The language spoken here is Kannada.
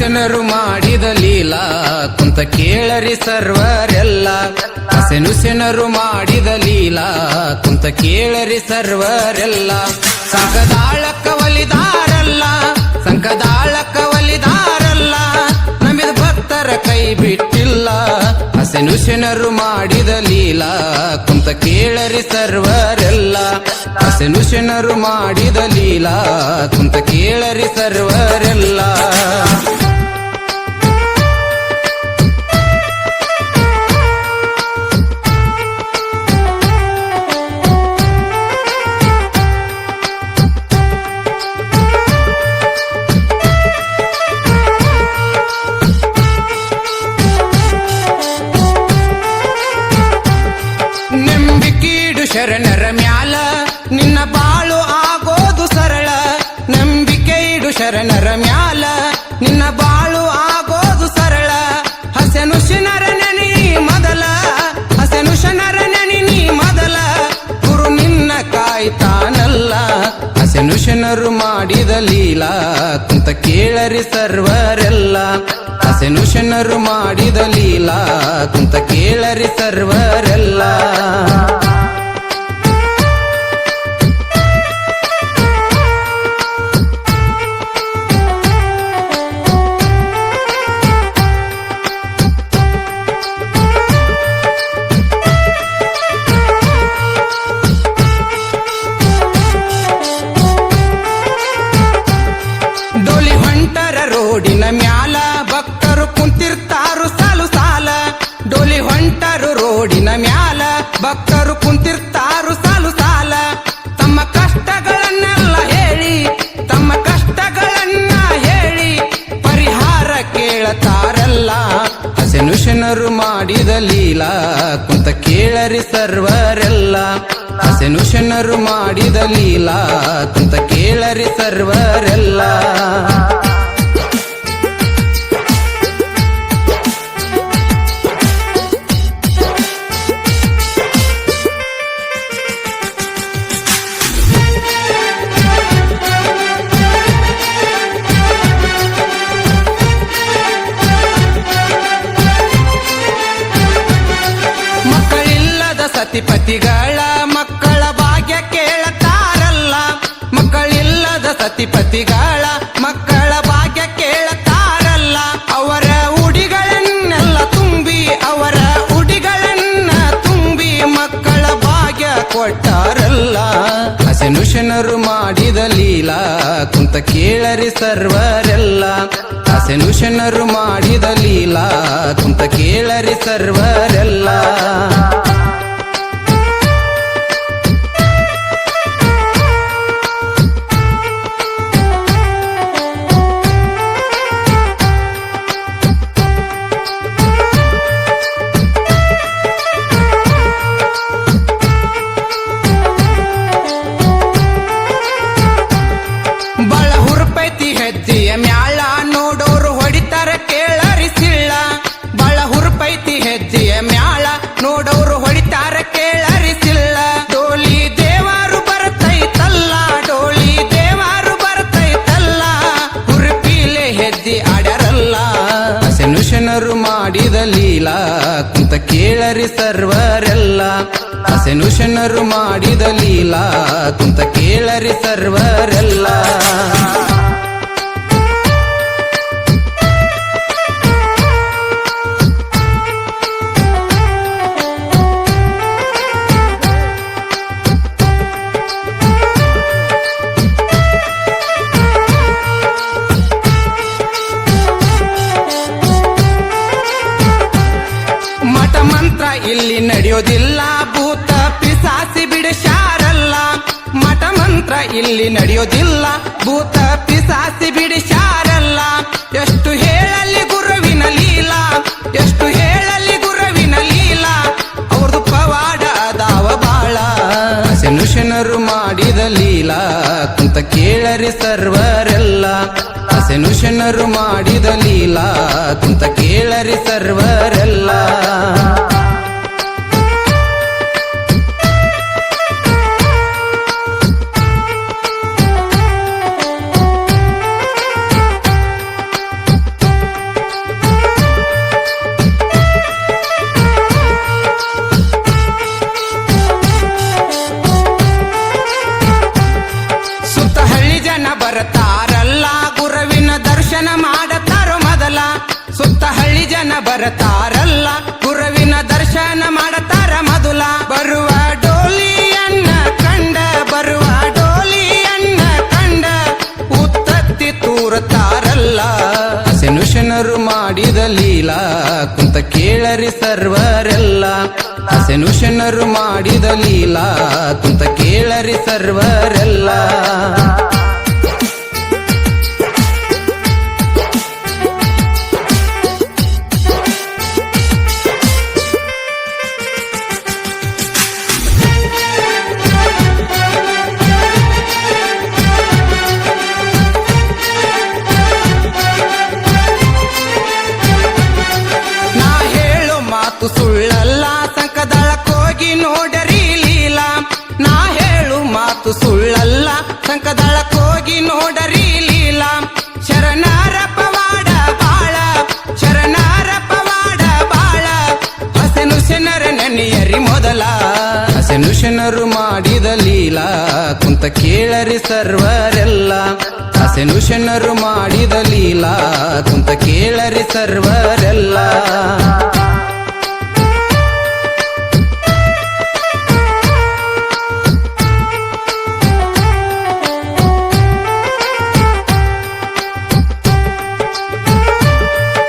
ನುಶನರು ಮಾಡಿದ ಲೀಲಾ ಕುಂತ ಕೇಳರಿ ಸರ್ವರೆಲ್ಲ. ನುಶನರು ಮಾಡಿದ ಲೀಲಾ ಕುಂತ ಕೇಳರಿ ಸರ್ವರೆಲ್ಲ. ಸಂಕದಾಳಕ್ಕ ಒಲಿದಾರಲ್ಲ, ಸಂಕದಾಳಕ್ಕ ಒಲಿದಾರಲ್ಲ, ನಮಿದ ಭಕ್ತರ ಕೈ ಬಿಟ್ಟಿಲ್ಲ. ನುಶನರು ಮಾಡಿದ ಲೀಲಾ ಕುಂತ ಕೇಳರಿ ಸರ್ವರೆಲ್ಲ. ನುಶನರು ಮಾಡಿದ ಲೀಲಾ ಕುಂತ ಕೇಳರಿ ಸರ್ವರೆಲ್ಲ. ಶರಣರ ಮ್ಯಾಲ ನಿನ್ನ ಬಾಳು ಆಗೋದು ಸರಳ. ನಂಬಿಕೆ ಇಡು ಶರಣರ ಮ್ಯಾಲ ನಿನ್ನ ಬಾಳು ಆಗೋದು ಸರಳ. ಹಸನುಶನರ ನೆನಿ ಮೊದಲ, ಹಸನುಶನರ ನೆನಿ ನೀ ಮೊದಲ, ಗುರು ನಿನ್ನ ಕಾಯ್ತಾನಲ್ಲ. ಹಸನುಶನರು ಮಾಡಿದ ಲೀಲಾ ಕುಂತ ಕೇಳರಿ ಸರ್ವರೆಲ್ಲ. ಹಸನುಶನರು ಮಾಡಿದ ಲೀಲಾ ಕುಂತ ಕೇಳರಿ ಸರ್ವರೆಲ್ಲ. ರೋಡಿನ ಮ್ಯಾಲ ಭಕ್ತರು ಕುಂತಿರ್ತಾರು ಸಾಲು ಸಾಲ. ಡೋಲಿ ಹೊಂಟರು ರೋಡಿನ ಮ್ಯಾಲ ಭಕ್ತರು ಕುಂತಿರ್ತಾರು ಸಾಲು ಸಾಲ. ತಮ್ಮ ಕಷ್ಟಗಳನ್ನೆಲ್ಲ ಹೇಳಿ, ತಮ್ಮ ಕಷ್ಟಗಳನ್ನ ಹೇಳಿ ಪರಿಹಾರ ಕೇಳತಾರಲ್ಲ. ಹಸನುಶನರು ಮಾಡಿದ ಲೀಲಾ ಕುಂತ ಕೇಳರಿ ಸರ್ವರೆಲ್ಲ. ಹಸನುಶನರು ಮಾಡಿದ ಲೀಲಾ ಕುಂತ ಕೇಳರಿ ಸರ್ವರೆಲ್ಲ. ಸತಿಪತಿಗಳ ಮಕ್ಕಳ ಭಾಗ್ಯ ಕೇಳತಾರಲ್ಲ. ಮಕ್ಕಳಿಲ್ಲದ ಸತಿಪತಿಗಳ ಮಕ್ಕಳ ಭಾಗ್ಯ ಕೇಳತಾರಲ್ಲ. ಅವರ ಉಡಿಗಳನ್ನೆಲ್ಲ ತುಂಬಿ, ಅವರ ಉಡಿಗಳನ್ನ ತುಂಬಿ ಮಕ್ಕಳ ಭಾಗ್ಯ ಕೊಟ್ಟಾರಲ್ಲ. ಹಸನುಶನರು ಮಾಡಿದ ಲೀಲಾ ಕುಂತ ಕೇಳರಿ ಸರ್ವರೆಲ್ಲ. ಹಸನುಶನರು ಮಾಡಿದ ಲೀಲಾ ಕುಂತ ಕೇಳರಿ ಸರ್ವರೆಲ್ಲ. ಹೆಜ್ಜೆಯ ಮ್ಯಾಳ ನೋಡೋರು ಹೊಡಿತಾರ ಕೇಳರಿ ಸಿಳ್ಳ. ಬಳ ಹುರ್ಪೈತಿ ಹೆಜ್ಜೆಯ ಮ್ಯಾಳ ನೋಡೋರು ಹೊಡಿತಾರ ಕೇಳರಿ ಸಿಳ್ಳ. ಡೋಲಿ ದೇವಾರು ಬರ್ತೈತಲ್ಲ, ಡೋಲಿ ದೇವಾರು ಬರ್ತೈತಲ್ಲ, ಹುರುಪಿಲೆ ಹೆಜ್ಜೆ ಆಡ್ಯಾರಲ್ಲ. ಹಸನುಶನರು ಮಾಡಿದ ಲೀಲಾ ಕುಂತ ಕೇಳರಿ ಸರ್ವರೆಲ್ಲ. ಹಸನುಶನರು ಮಾಡಿದ ಲೀಲಾ ಕುಂತ ಕೇಳರಿ ಸರ್ವರೆಲ್ಲ. ಇಲ್ಲಿ ನಡೆಯೋದಿಲ್ಲ ಭೂತ ಪಿಸಾಸಿ ಬಿಡಿಸ್ಯಾರಲ್ಲ. ಮಠ ಮಂತ್ರ ಇಲ್ಲಿ ನಡೆಯೋದಿಲ್ಲ ಭೂತ ಪಿಸಾಸಿ ಬಿಡಿಸ್ಯಾರಲ್ಲ. ಎಷ್ಟು ಹೇಳಲಿ ಗುರುವಿನ ಲೀಲಾ, ಎಷ್ಟು ಹೇಳಲಿ ಗುರುವಿನ ಲೀಲಾ, ಅವ್ರದು ಪವಾಡ ಅದಾವ ಬಾಳ. ಹಸನುಶನರು ಮಾಡಿದ ಲೀಲಾ ಕುಂತ ಕೇಳರಿ ಸರ್ವರೆಲ್ಲ. ಹಸನುಶನರು ಮಾಡಿದ ಲೀಲಾ ಕುಂತ ಕೇಳರಿ ಸರ್ವರೆಲ್ಲ. ಕೂರತಾರಲ್ಲ ಹಸೆನುಶನರು ಮಾಡಿದ ಲೀಲಾ ಕುಂತ ಕೇಳರಿ ಸರ್ವರೆಲ್ಲ ಹಸೆನುಶನರು ಮಾಡಿದ ಲೀಲಾ ಕುಂತ ಕೇಳರಿ ಸರ್ವರೆಲ್ಲ ಸುಳ್ಳಲ್ಲ ಸಂಕದಳಕ್ಕೋಗಿ ನೋಡರಿ ಲೀಲಾ ನಾ ಹೇಳು ಮಾತು ಸುಳ್ಳಲ್ಲ ಸಂಕದಳಕ್ಕೋಗಿ ನೋಡರಿ ಲೀಲಾ ಶರಣರ ಪವಾಡ ಬಾಳ ಶರಣರ ಪವಾಡ ಬಾಳ ಹಸೆನುಶನರ ನೆನೆಯರಿ ಮೊದಲ ಹಸೆನುಶನರು ಮಾಡಿದ ಲೀಲಾ ಕುಂತ ಕೇಳರಿ ಸರ್ವರೆಲ್ಲ ಹಸೆನುಶನರು ಮಾಡಿದ ಲೀಲಾ ಕುಂತ ಕೇಳರಿ ಸರ್ವರೆಲ್ಲ